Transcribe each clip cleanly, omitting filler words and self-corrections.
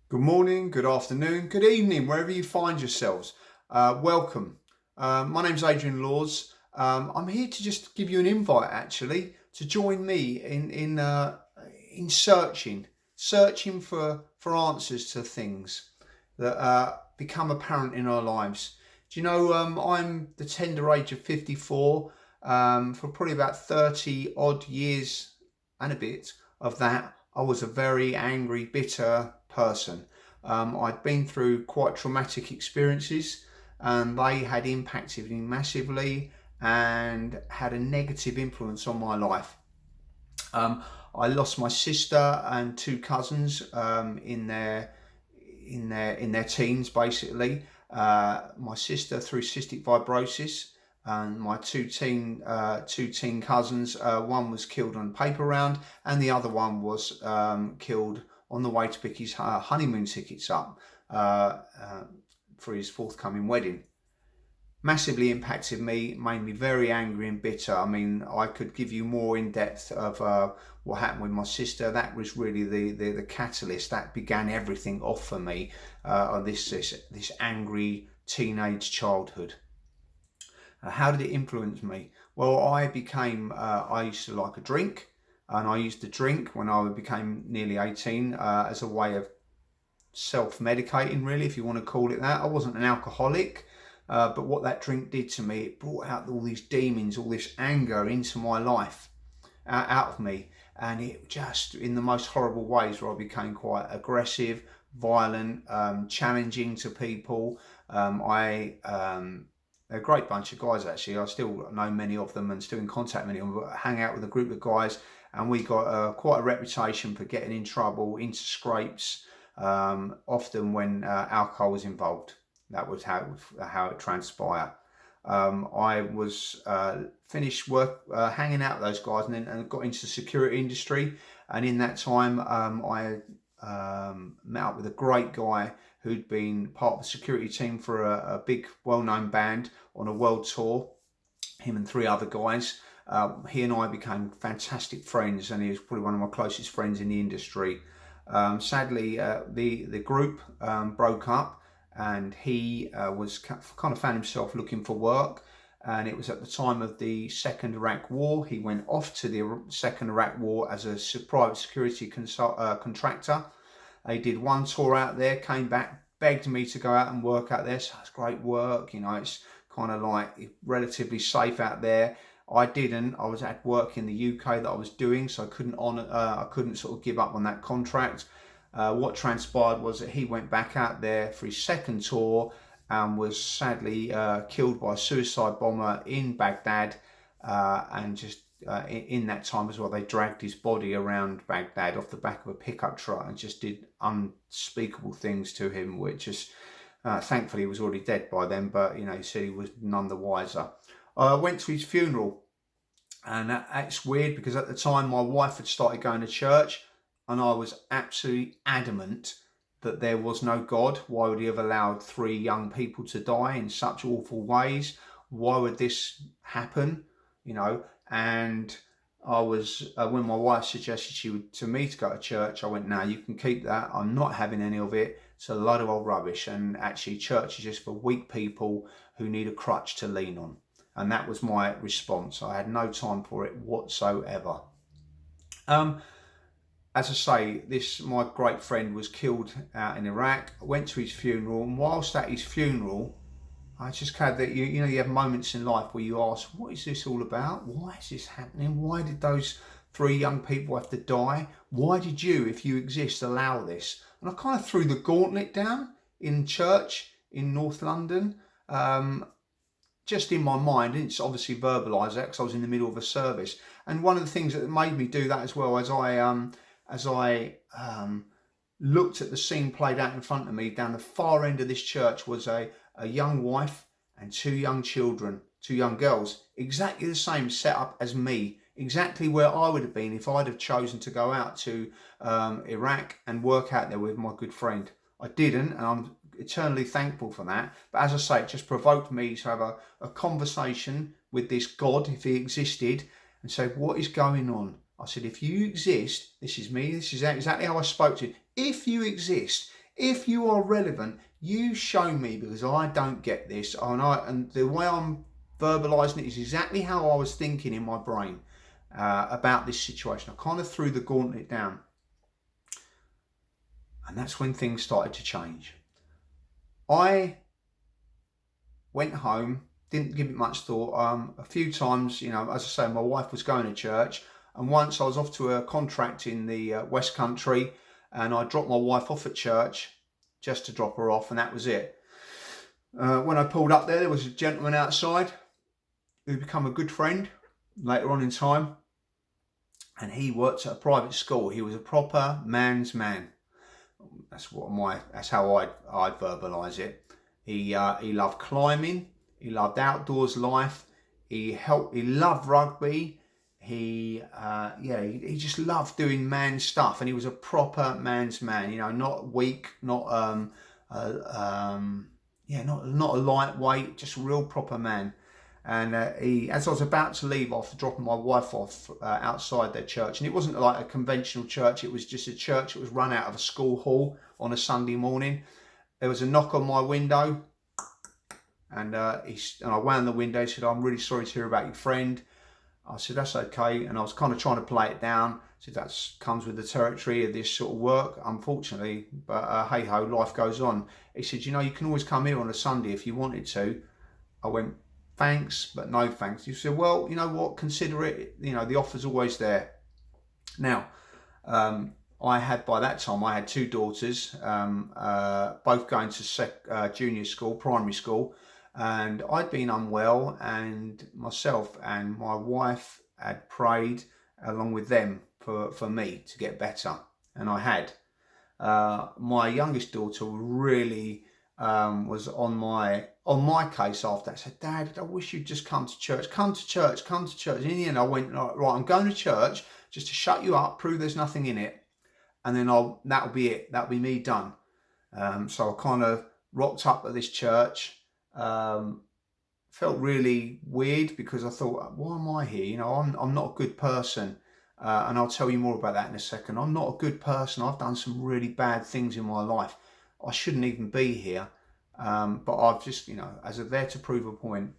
Good morning, good afternoon, good evening, wherever you find yourselves. Welcome. My name's Adrian Laws. I'm here to just give you an invite, actually, to join me in searching for answers to things that become apparent in our lives. Do you know, I'm the tender age of 54. For probably about 30 odd years and a bit of that, I was a very angry, bitter person. I'd been through quite traumatic experiences, and they had impacted me massively and had a negative influence on my life. I lost my sister and two cousins in their teens, basically. My sister through cystic fibrosis, and my two teen cousins. One was killed on a paper round, and the other one was killed on the way to pick his honeymoon tickets up for his forthcoming wedding. Massively impacted me, made me very angry and bitter. I mean, I could give you more in depth of what happened with my sister. That was really the catalyst that began everything off for me on this angry teenage childhood. How did it influence me? Well, I used to like a drink, and I used to drink when I became nearly 18 as a way of self-medicating, really, if you want to call it that. I wasn't an alcoholic, but what that drink did to me, it brought out all these demons, all this anger into my life, out of me. And it just, in the most horrible ways, where I became quite aggressive, violent, challenging to people. They're a great bunch of guys, actually. I still know many of them and still in contact with many of them. But I hang out with a group of guys, and we got quite a reputation for getting in trouble, into scrapes, often when alcohol was involved. That was how it transpired. I was finished work hanging out with those guys, and got into the security industry. And in that time, I met up with a great guy who'd been part of the security team for a big, well-known band on a world tour. Him and three other guys. He and I became fantastic friends, and he was probably one of my closest friends in the industry. Sadly, the group broke up, and he was kind of found himself looking for work. And it was at the time of the Second Iraq War. He went off to the Second Iraq War as a private security contractor. They did one tour out there, came back, begged me to go out and work out there. So it's great work, it's kind of like relatively safe out there. I didn't. I was at work in the UK that I was doing, so I couldn't sort of give up on that contract. What transpired was that he went back out there for his second tour and was sadly killed by a suicide bomber in Baghdad, and just in that time as well, they dragged his body around Baghdad off the back of a pickup truck and just did unspeakable things to him, which is thankfully he was already dead by then, but he said he was none the wiser. I went to his funeral, and that's weird because at the time my wife had started going to church, and I was absolutely adamant that there was no God. Why would he have allowed three young people to die in such awful ways? Why would this happen? And I was, when my wife suggested to me to go to church, I went, no, you can keep that. I'm not having any of it. It's a load of old rubbish. And actually, church is just for weak people who need a crutch to lean on. And that was my response. I had no time for it whatsoever. As I say, my great friend was killed out in Iraq. I went to his funeral, and whilst at his funeral, I just had that, you have moments in life where you ask, what is this all about? Why is this happening? Why did those three young people have to die? Why did you, if you exist, allow this? And I kind of threw the gauntlet down in church in North London, just in my mind. I didn't obviously verbalise that because I was in the middle of a service. And one of the things that made me do that as well, as I looked at the scene played out in front of me, down the far end of this church was a young wife and two young children, two young girls, exactly the same setup as me, exactly where I would have been if I'd have chosen to go out to Iraq and work out there with my good friend. I didn't, and I'm eternally thankful for that. But as I say, it just provoked me to have a conversation with this God, if he existed, and say, what is going on? I said, if you exist, this is me, this is exactly how I spoke to you. If you exist, If you are relevant, you show me, because I don't get this. And the way I'm verbalising it is exactly how I was thinking in my brain about this situation. I kind of threw the gauntlet down. And that's when things started to change. I went home, didn't give it much thought. A few times, as I say, my wife was going to church, and once I was off to a contract in the West Country, and I dropped my wife off at church just to drop her off, and that was it. When I pulled up there was a gentleman outside who became a good friend later on in time, and he worked at a private school. He was a proper man's man. That's how I verbalise it. He loved climbing. He loved outdoors life. He loved rugby. He just loved doing man stuff, and he was a proper man's man. Not weak, not not a lightweight, just a real proper man. And as I was about to leave after dropping my wife off outside their church, and it wasn't like a conventional church, it was just a church that was run out of a school hall on a Sunday morning. There was a knock on my window, and I wound the window. He said, "I'm really sorry to hear about your friend." I said, "That's okay." And I was kind of trying to play it down. I said, "That comes with the territory of this sort of work, unfortunately, but hey ho, life goes on." He said, "You can always come here on a Sunday if you wanted to." I went, "Thanks, but no thanks." He said, "Well, you know what, consider it. The offer's always there." Now, by that time, I had two daughters, both going to junior school, primary school, and I'd been unwell, and myself and my wife had prayed along with them for me to get better, and I had. My youngest daughter really was on my case after that. I said, "Dad, I wish you'd just come to church. Come to church. Come to church." And in the end, I went, "Right, I'm going to church just to shut you up, prove there's nothing in it, and then that'll be it. That'll be me done." So I kind of rocked up at this church. Felt really weird because I thought, "Why am I here? I'm not a good person." And I'll tell you more about that in a second. I'm not a good person. I've done some really bad things in my life. I shouldn't even be here. But I've just, as there to prove a point,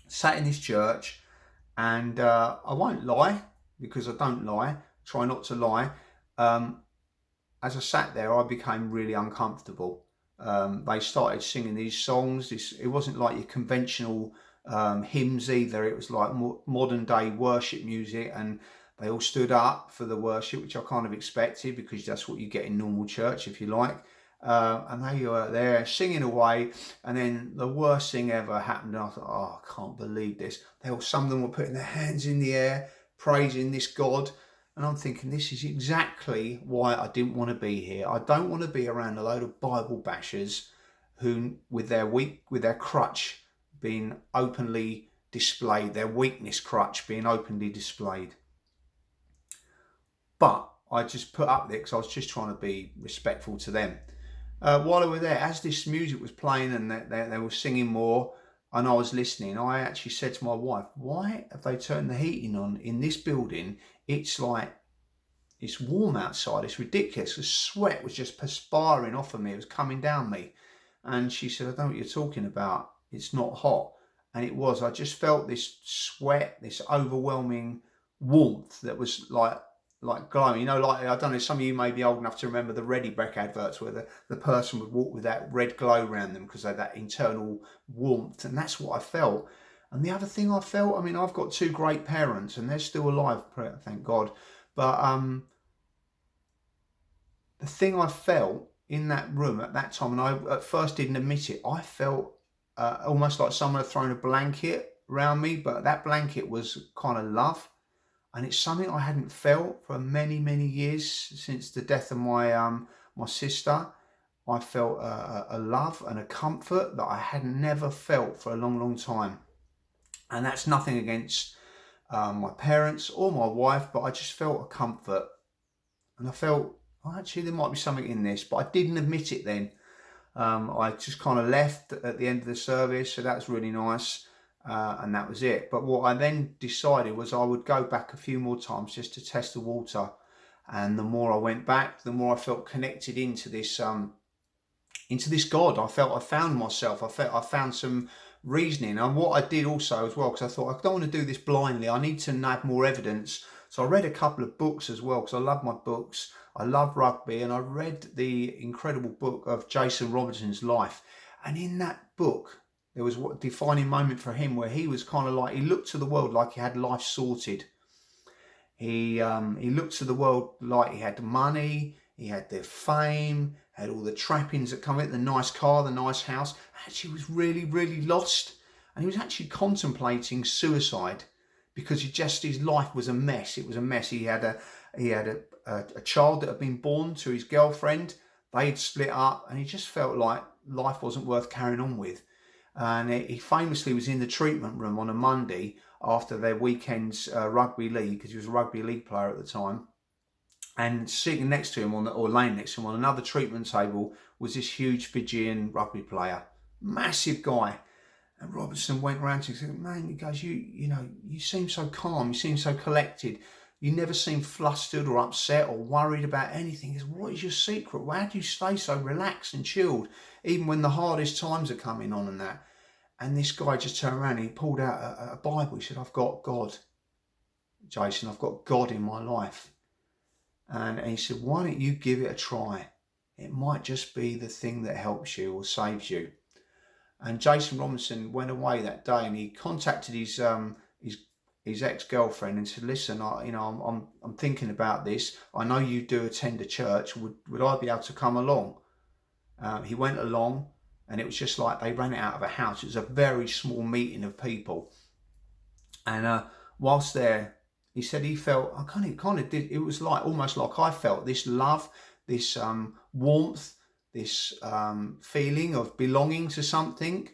sat in this church, and I won't lie, because I don't lie, try not to lie. As I sat there, I became really uncomfortable. They started singing these songs. It wasn't like your conventional hymns either. It was like modern day worship music, and they all stood up for the worship, which I kind of expected, because that's what you get in normal church, if you like. And they were there singing away, and then the worst thing ever happened. And I thought, "Oh, I can't believe this." Some of them were putting their hands in the air, praising this God. And I'm thinking, this is exactly why I didn't want to be here. I don't want to be around a load of Bible bashers who, with their crutch being openly displayed, their weakness crutch being openly displayed. But I just put up there because I was just trying to be respectful to them. While I was there, as this music was playing and they were singing more, and I was listening, I actually said to my wife, "Why have they turned the heating on in this building? It's warm outside. It's ridiculous." The sweat was just perspiring off of me. It was coming down me. And she said, "I don't know what you're talking about. It's not hot." And it was. I just felt this sweat, this overwhelming warmth that was like glowing. Like, I don't know, some of you may be old enough to remember the Ready Breck adverts where the person would walk with that red glow around them because they had that internal warmth. And that's what I felt. And the other thing I felt, I've got two great parents and they're still alive, thank God. But the thing I felt in that room at that time, and I at first didn't admit it, I felt almost like someone had thrown a blanket around me, but that blanket was kind of love. And it's something I hadn't felt for many, many years since the death of my sister. I felt a love and a comfort that I had never felt for a long, long time. And that's nothing against my parents or my wife, but I just felt a comfort. And I felt, actually, there might be something in this, but I didn't admit it then. I just kind of left at the end of the service, so that was really nice. And that was it. But what I then decided was I would go back a few more times just to test the water. And the more I went back, the more I felt connected into this into this God. I felt I found myself. I felt I found some reasoning. And what I did also as well, because I thought I don't want to do this blindly. I need to have more evidence. So I read a couple of books as well, because I love my books. I love rugby, and I read the incredible book of Jason Robertson's life. And in that book, there was a defining moment for him where he was kind of like, he looked to the world like he had life sorted. He looked to the world like he had money, he had the fame, had all the trappings that come with it, the nice car, the nice house. Actually, he was really, really lost. And he was actually contemplating suicide because his life was a mess. It was a mess. He had a child that had been born to his girlfriend. They'd split up, and he just felt like life wasn't worth carrying on with. And he famously was in the treatment room on a Monday after their weekend's rugby league, because he was a rugby league player at the time. And sitting next to him or laying next to him on another treatment table was this huge Fijian rugby player, massive guy. And Robertson went around to him and said, "Man," he goes, you seem so calm, you seem so collected. You never seem flustered or upset or worried about anything. He said, "What is your secret? How do you stay so relaxed and chilled, even when the hardest times are coming on and that?" And this guy just turned around and he pulled out a Bible. He said, "I've got God, Jason, I've got God in my life." And he said, "Why don't you give it a try? It might just be the thing that helps you or saves you." And Jason Robertson went away that day, and he contacted his ex-girlfriend and said, "Listen, I'm thinking about this. I know you do attend a church. Would I be able to come along?" He went along, and it was just like they ran it out of a house. It was a very small meeting of people. And whilst there, he said he felt, I kind of did, it was like almost like I felt this love, this warmth, this feeling of belonging to something.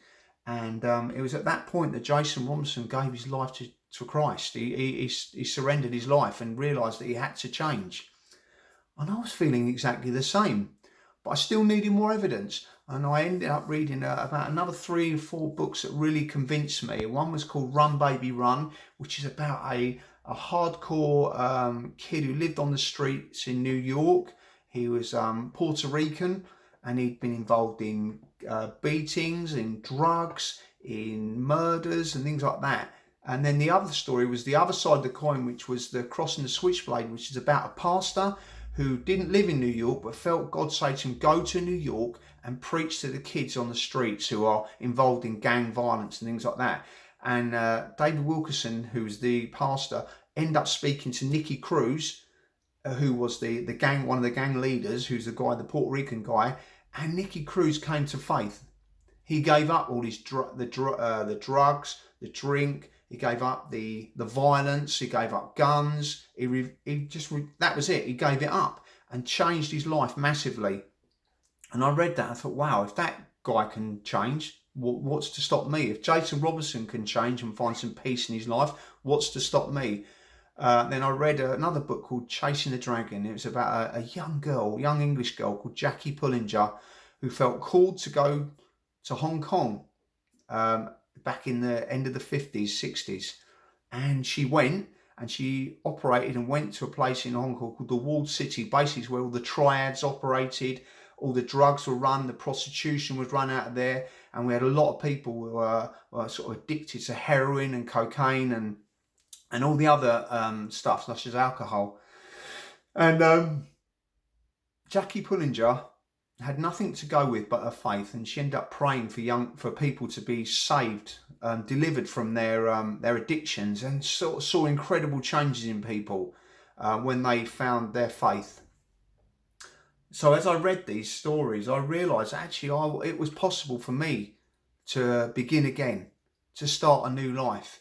And it was at that point that Jason Robertson gave his life to Christ. He surrendered his life and realised that he had to change. And I was feeling exactly the same, but I still needed more evidence. And I ended up reading about another 3 or 4 books that really convinced me. One was called Run Baby Run, which is about a hardcore kid who lived on the streets in New York. He was Puerto Rican, and he'd been involved in beatings, in drugs, in murders and things like that. And then the other story was the other side of the coin, which was the Crossing the Switchblade, which is about a pastor who didn't live in New York but felt God say to him, "Go to New York and preach to the kids on the streets who are involved in gang violence and things like that." And David Wilkerson, who's the pastor, ended up speaking to Nicky Cruz, who was one of the gang leaders, who's the guy, the Puerto Rican guy. And Nicky Cruz came to faith. He gave up all his the drugs, the drink. He gave up the violence. He gave up guns. That was it. He gave it up and changed his life massively. And I read that and I thought, wow, if that guy can change, what's to stop me? If Jason Robertson can change and find some peace in his life, what's to stop me? Then I read another book called Chasing the Dragon. It was about a young English girl called Jackie Pullinger, who felt called to go to Hong Kong back in the end of the 50s, 60s. And she went and she operated and went to a place in Hong Kong called the Walled City, basically where all the triads operated, all the drugs were run, the prostitution was run out of there. And we had a lot of people who were sort of addicted to heroin and cocaine and all the other stuff, such as alcohol. And Jackie Pullinger had nothing to go with but her faith, and she ended up praying for people to be saved, delivered from their addictions, and saw incredible changes in people when they found their faith. So as I read these stories, I realised actually it was possible for me to begin again, to start a new life,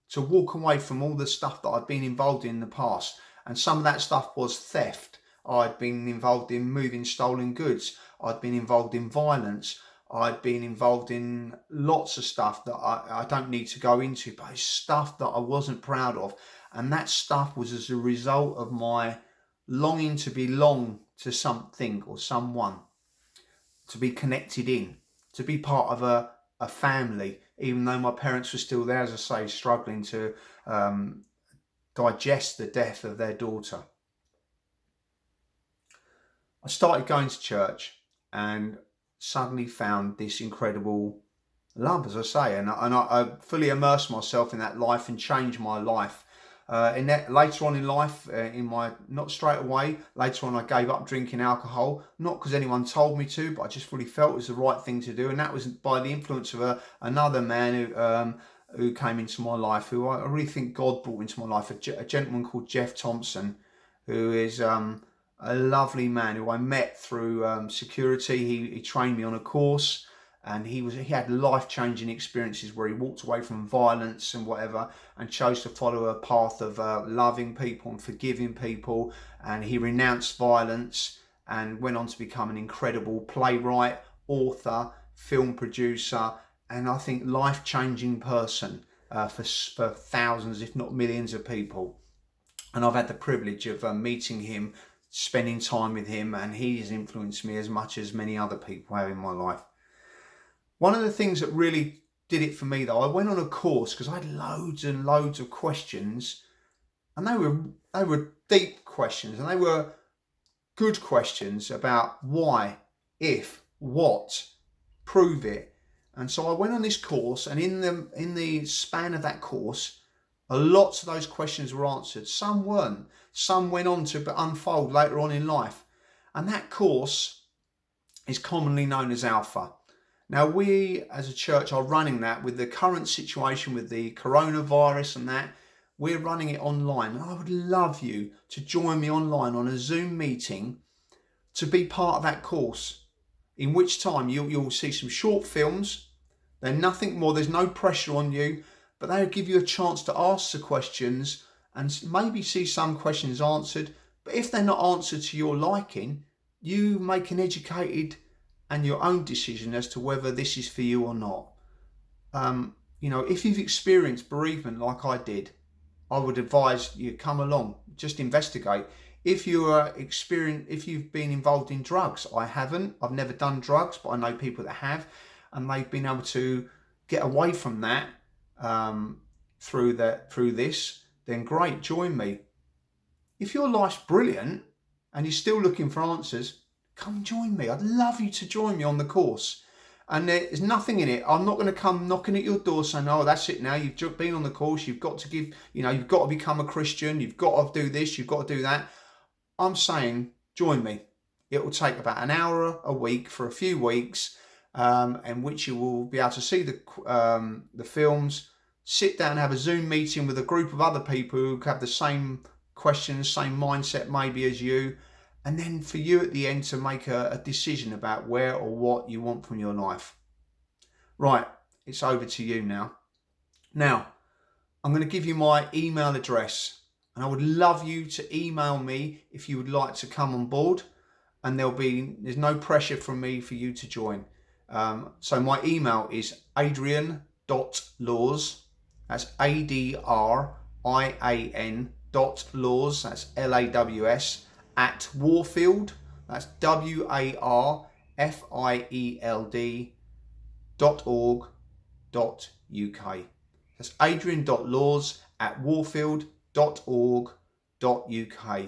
to walk away from all the stuff that I'd been involved in the past. And some of that stuff was theft. I'd been involved in moving stolen goods. I'd been involved in violence. I'd been involved in lots of stuff that I don't need to go into, but it's stuff that I wasn't proud of. And that stuff was as a result of my longing to belong to something or someone, to be connected in, to be part of a family, even though my parents were still there, as I say, struggling to digest the death of their daughter. I started going to church, and suddenly found this incredible love, as I say, and I fully immersed myself in that life and changed my life. In that later on in life, in my not straight away, later on I gave up drinking alcohol, not because anyone told me to, but I just really felt it was the right thing to do, and that was by the influence of another man who came into my life, who I really think God brought into my life, a gentleman called Jeff Thompson, who is a lovely man who I met through security. He trained me on a course, and he had life-changing experiences where he walked away from violence and whatever and chose to follow a path of loving people and forgiving people, and he renounced violence and went on to become an incredible playwright, author, film producer, and I think life-changing person for thousands if not millions of people. And I've had the privilege of meeting him, spending time with him, and he has influenced me as much as many other people have in my life. One of the things that really did it for me, though, I went on a course because I had loads and loads of questions, and they were deep questions, and they were good questions about why, if, what, prove it. And so I went on this course, and in the span of that course, lots of those questions were answered. Some weren't. Some went on to unfold later on in life. And that course is commonly known as Alpha. Now, we as a church are running that with the current situation with the coronavirus and that. We're running it online. And I would love you to join me online on a Zoom meeting to be part of that course, in which time you'll see some short films. They're nothing more. There's no pressure on you, but they'll give you a chance to ask the questions and maybe see some questions answered. But if they're not answered to your liking, you make an educated and your own decision as to whether this is for you or not. If you've experienced bereavement like I did, I would advise you come along, just investigate. If you've been involved in drugs, I haven't. I've never done drugs, but I know people that have, and they've been able to get away from that through this. Then great, join me. If your life's brilliant and you're still looking for answers, come join me. I'd love you to join me on the course. And there's nothing in it. I'm not going to come knocking at your door saying, oh, that's it now. You've been on the course. You've got to you've got to become a Christian. You've got to do this. You've got to do that. I'm saying, join me. It will take about an hour a week for a few weeks, in which you will be able to see the films, sit down, have a Zoom meeting with a group of other people who have the same questions, same mindset maybe as you, and then for you at the end to make a decision about where or what you want from your life. Right, it's over to you now. Now, I'm going to give you my email address, and I would love you to email me if you would like to come on board, and there's no pressure from me for you to join. So my email is adrian.laws, that's ADRIAN.laws, that's LAWS, at Warfield, that's WARFIELD.org.uk. That's adrian.laws at warfield.org.uk.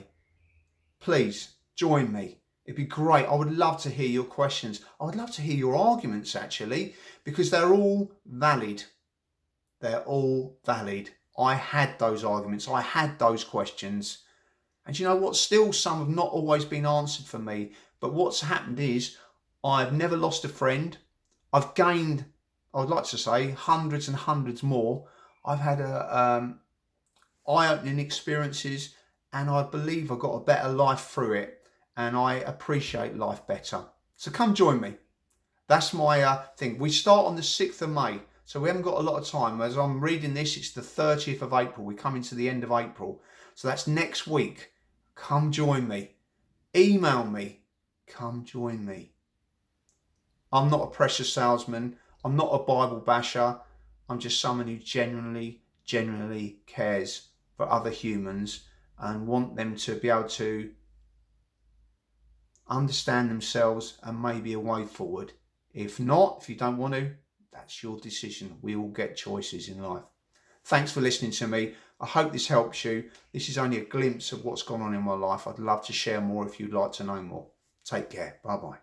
Please join me. It'd be great. I would love to hear your questions. I would love to hear your arguments, actually, because they're all valid. They're all valid. I had those arguments. I had those questions. And you know what? Still, some have not always been answered for me. But what's happened is I've never lost a friend. I've gained, I would like to say, hundreds and hundreds more. I've had eye-opening experiences, and I believe I've got a better life through it. And I appreciate life better. So come join me. That's my thing. We start on the 6th of May. So we haven't got a lot of time. As I'm reading this, it's the 30th of April. We're coming to the end of April. So that's next week. Come join me. Email me. Come join me. I'm not a pressure salesman. I'm not a Bible basher. I'm just someone who genuinely cares for other humans and want them to be able to understand themselves and maybe a way forward. If not, if you don't want to, that's your decision. We all get choices in life. Thanks for listening to me. I hope this helps you. This is only a glimpse of what's gone on in my life. I'd love to share more if you'd like to know more. Take care. Bye-bye.